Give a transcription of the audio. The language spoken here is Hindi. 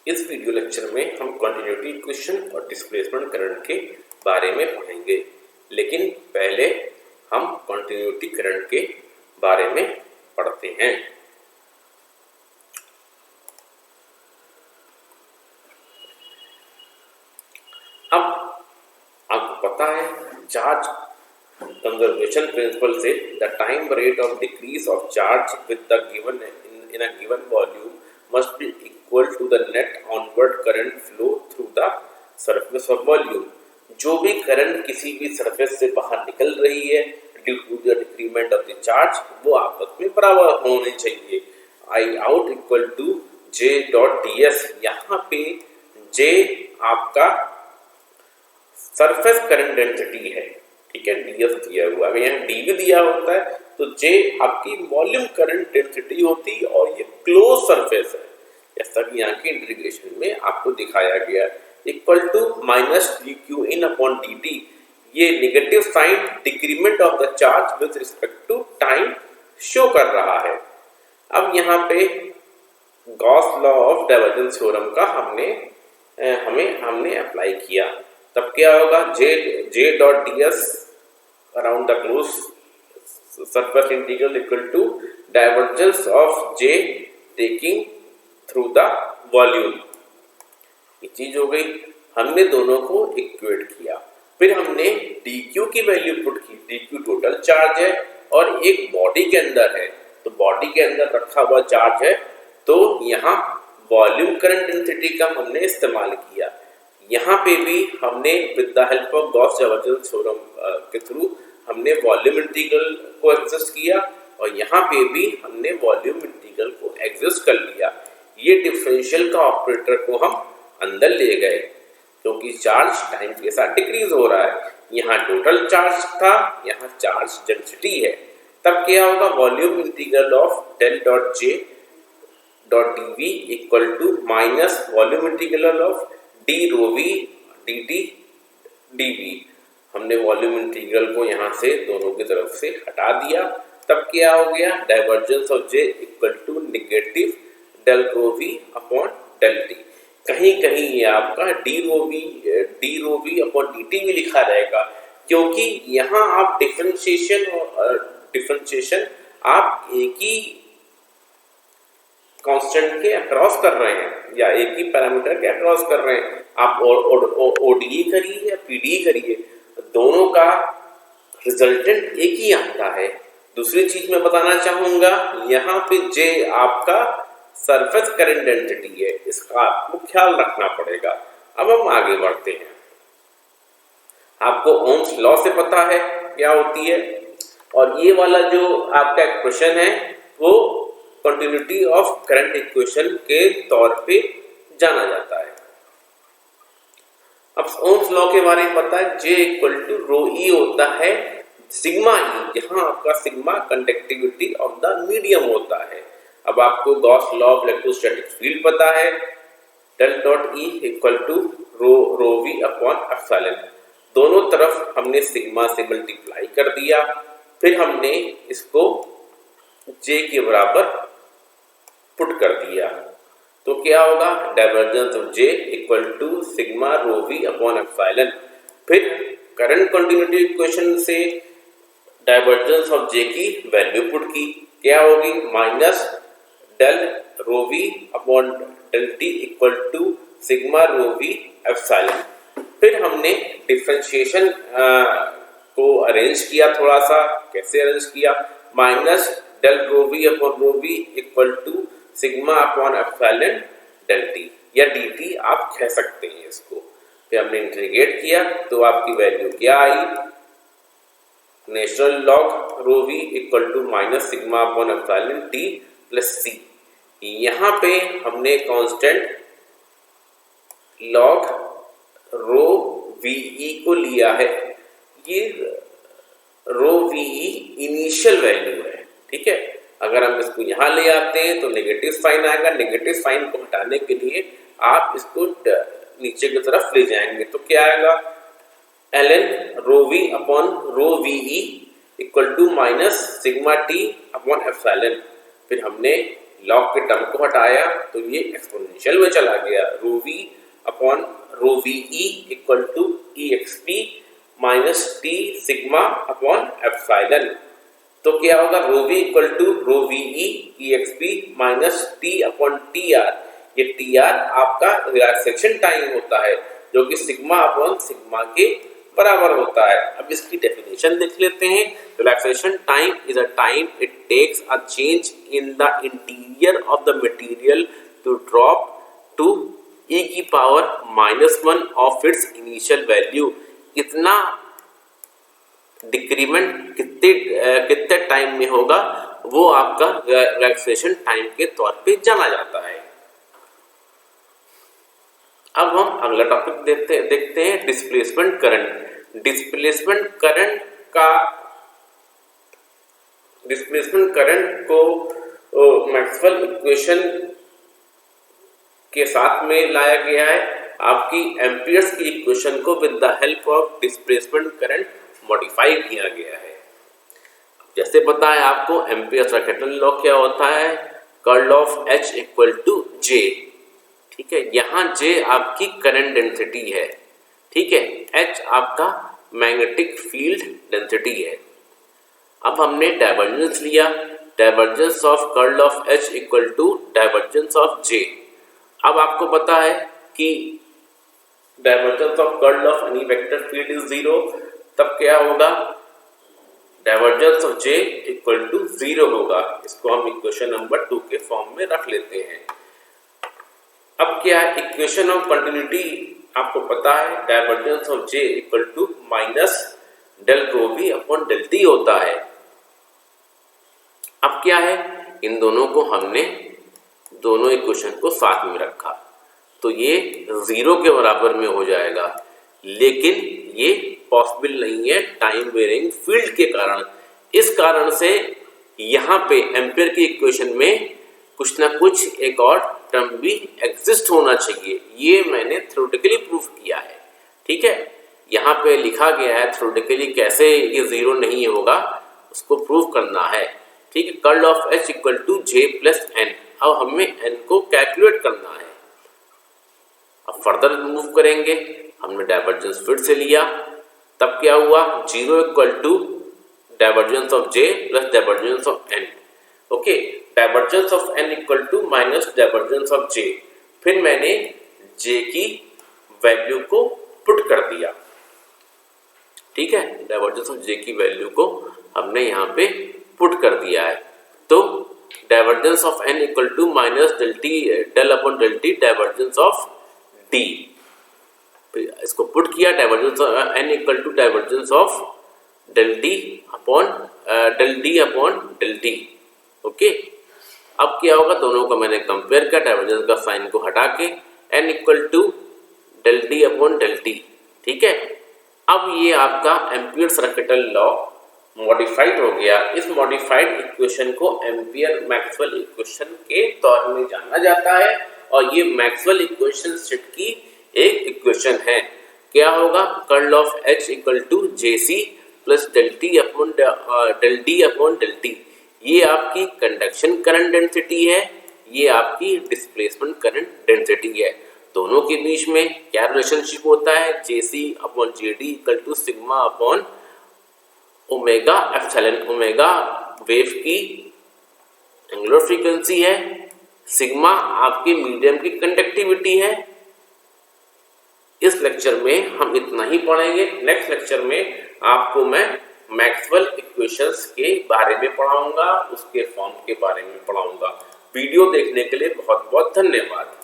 इस वीडियो लेक्चर में हम कंटिन्यूटी इक्वेशन और डिस्प्लेसमेंट करंट के बारे में पढ़ेंगे, लेकिन पहले हम कंटिन्यूटी करंट के बारे में पढ़ते हैं। अब आपको पता है चार्ज कंजर्वेशन प्रिंसिपल से the time rate of decrease of charge with the given in a given volume must be equal to the net onward current flow through the surface of volume। जो भी करंट किसी भी सरफेस से बाहर निकल रही है due to the decrement of the charge, वो आपस में बराबर होने चाहिए। I out equal to J dot D S. यहाँ पे जे आपका सरफेस करंट डेंसिटी है, ठीक है, डीएस दिया हुआ है। यहाँ डी भी दिया होता है तो जे आपकी वॉल्यूम करंट डेंसिटी होती है और ये क्लोज सरफेस है, जैसा कि यहाँ की इंटीग्रेशन में आपको दिखाया गया, equal to minus D Q in upon D T. ये negative sign decrement of the charge with respect to time show कर रहा है। अब यहाँ पे Gauss law of divergence theorem का हमने अप्लाई किया, तब क्या होगा, J dot D S around the close surface integral equal to divergence of J taking through the volume. ये चीज हो गई। हमने दोनों को इक्वेट किया, फिर हमने डी क्यू की वैल्यू पुट की। डी क्यू टोटल चार्ज है और एक बॉडी के अंदर है, तो बॉडी के अंदर रखा हुआ चार्ज है, तो यहाँ वॉल्यूम करंट डेंसिटी का हमने इस्तेमाल किया। यहाँ पे भी हमने with the help of Gauss divergence theorem के थ्रू हमने वॉल्यूम इंटीग्रल को एग्जिस्ट किया और यहाँ पे भी हमने वॉल्यूम इंटीग्रल को एग्जिस्ट कर लिया। ये डिफरेंशियल का ऑपरेटर को हम अंदर ले गए क्योंकि चार्ज टाइम के साथ डिक्रीज हो रहा है। यहाँ टोटल चार्ज था, यहाँ चार्ज डेंसिटी है। तब क्या होगा, volume integral of del dot J dot D V equal to minus volume integral of D rho V D T D V. हमने वॉल्यूम इंटीग्रल को यहाँ से दोनों की तरफ से हटा दिया, तब क्या हो गया, divergence of J equal to negative del rho V upon del T. कहीं कहीं ये आपका D rho V upon D T भी लिखा रहेगा, क्योंकि यहाँ आप डिफरेंशिएशन आप एक ही कांस्टेंट के अक्रॉस कर रहे हैं या एक ही पैरामीटर के अक्रॉस कर रहे हैं। आप ओडीई करिए या पीडीई करिए, दोनों का रिजल्टेंट एक ही आता है। दूसरी चीज मैं बताना चाहूंगा, यहाँ पे जे आपका सरफेस करंट डेंसिटी है, इसका आपको ख्याल रखना पड़ेगा। अब हम आगे बढ़ते हैं। आपको ओम्स लॉ से पता है क्या होती है, और ये वाला जो आपका एक्सप्रेशन है वो कंटिन्यूटी ऑफ करंट इक्वेशन के तौर पे जाना जाता है। अब ओम्स लॉ के बारे में पता है, जे इक्वल टू रो ई होता है सिग्मा ई, जहां आपका sigma conductivity of the medium होता है। अब आपको Gauss law of electrostatic field पता है, del dot E equal to rho V upon epsilon. दोनों तरफ हमने सिग्मा से मल्टीप्लाई कर दिया, फिर हमने इसको जे के बराबर पुट कर दिया, तो क्या होगा, divergence of J equal to sigma rho V upon epsilon. फिर करंट कंटिन्यूटी इक्वेशन से डाइवर्जेंस ऑफ जे की वैल्यू पुट की, क्या होगी, minus del rho V upon del T equal to sigma rho V epsilon. फिर हमने डिफरेंशिएशन को अरेंज किया, थोड़ा सा कैसे अरेंज किया, minus del rho V upon rho V equal to sigma upon epsilon del T या डी टी आप कह सकते हैं इसको। फिर हमने इंटीग्रेट किया तो आपकी वैल्यू क्या आई, natural log rho V equal to minus sigma upon epsilon T plus C. यहाँ पे हमने कांस्टेंट लॉग रो वीई को लिया है। ये रो वीई इनिशियल वैल्यू है, ठीक है। अगर हम इसको यहाँ ले आते हैं तो नेगेटिव साइन आएगा, नेगेटिव साइन को हटाने के लिए आप इसको नीचे की तरफ ले जाएंगे, तो क्या आएगा, ln rho V upon rho VE equal to minus sigma T upon epsilon. फिर हमने लॉग के टर्म को हटाया तो ये एक्सपोनेंशियल में चला गया, rho V upon rho V E equal to E X P minus T sigma upon epsilon. तो क्या होगा, rho V equal to rho V E X P minus T upon T R. ये टी आर आपका रिलैक्सेशन टाइम होता है जो कि सिग्मा अपॉन सिग्मा के बराबर होता है। अब इसकी डेफिनेशन देख लेते हैं। Relaxation time is a time it takes a change in the interior of the material to drop to e की power -1 of its initial value. इतना डिक्रीमेंट कितने टाइम में होगा वो आपका रिलैक्सेशन टाइम के तौर पे जाना जाता है। अब हम अगला टॉपिक देखते हैं डिस्प्लेसमेंट करंट। डिस्प्लेसमेंट करंट को मैक्सवेल इक्वेशन के साथ में लाया गया है। आपकी एम्पियर्स की इक्वेशन को with the help of displacement current modify किया गया है। जैसे पता है आपको एम्पियर्स का कैपिटल लॉ क्या होता है, curl of H equal to J। ठीक है, यहाँ J आपकी करंट डेंसिटी है, ठीक है, H आपका मैग्नेटिक फील्ड डेंसिटी है। अब हमने डाइवर्जेंस लिया, divergence of curl of H equal to divergence of J। अब आपको पता है कि divergence of curl of any vector field is 0, तब क्या होगा, divergence of J equal to 0 होगा। इसको हम इक्वेशन नंबर 2 के फॉर्म में रख लेते हैं। अब क्या है, इक्वेशन ऑफ कंटिन्यूटी आपको पता है, divergence of J equal to minus del rho V upon del T होता है। अब क्या है, इन दोनों को हमने दोनों इक्वेशन को साथ में रखा तो ये 0 के बराबर में हो जाएगा, लेकिन ये पॉसिबल नहीं है टाइम वेरिंग फील्ड के कारण। इस कारण से यहाँ पे एम्पियर की इक्वेशन में कुछ ना कुछ एक और टर्म भी एग्जिस्ट होना चाहिए। ये मैंने थ्योरेटिकली प्रूफ किया है, ठीक है, यहाँ पे लिखा गया है थ्योरेटिकली कैसे ये 0 नहीं होगा उसको प्रूफ करना है। ठीक है, curl of H equal to J plus N। अब हमें n को कैलकुलेट करना है। अब फर्दर मूव करेंगे, हमने डाइवर्जेंस फिर से लिया, तब क्या हुआ, 0 equal to divergence of J plus divergence of N। Okay, divergence of N equal to minus divergence of J। फिर मैंने J की वैल्यू को पुट कर दिया, ठीक है, डाइवर्जेंस ऑफ J की वैल्यू को हमने यहाँ पे पुट कर दिया है। तो divergence of N equal to minus del T del upon del T divergence of D। इसको पुट किया, divergence of N equal to divergence of del D upon del T. Okay, अब क्या होगा, दोनों को मैंने कंपेयर किया, डाइवर्जेंस का साइन को हटा के N equal to del D upon del T. ठीक है, अब ये आपका एम्पियर्स का कैपिटल लॉ मॉडिफाइड हो गया। इस मॉडिफाइड इक्वेशन को एम्पियर मैक्सवेल इक्वेशन के तौर में जाना जाता है और ये मैक्सवेल इक्वेशन सेट की एक इक्वेशन है। क्या होगा, curl of H equal to JC plus del T upon del T. ये आपकी कंडक्शन करंट डेंसिटी है, ये आपकी डिस्प्लेसमेंट करंट डेंसिटी है। दोनों के बीच में क्या रिलेशनशिप होता है, JC upon JD equal to sigma upon omega epsilon. Omega wave की एंगुलर फ्रीक्वेंसी है, सिग्मा आपकी मीडियम की कंडक्टिविटी है। इस लेक्चर में हम इतना ही पढ़ेंगे। नेक्स्ट लेक्चर में आपको मैं मैक्सवेल इक्वेशंस के बारे में पढ़ाऊंगा, उसके फॉर्म के बारे में पढ़ाऊंगा। वीडियो देखने के लिए बहुत बहुत धन्यवाद।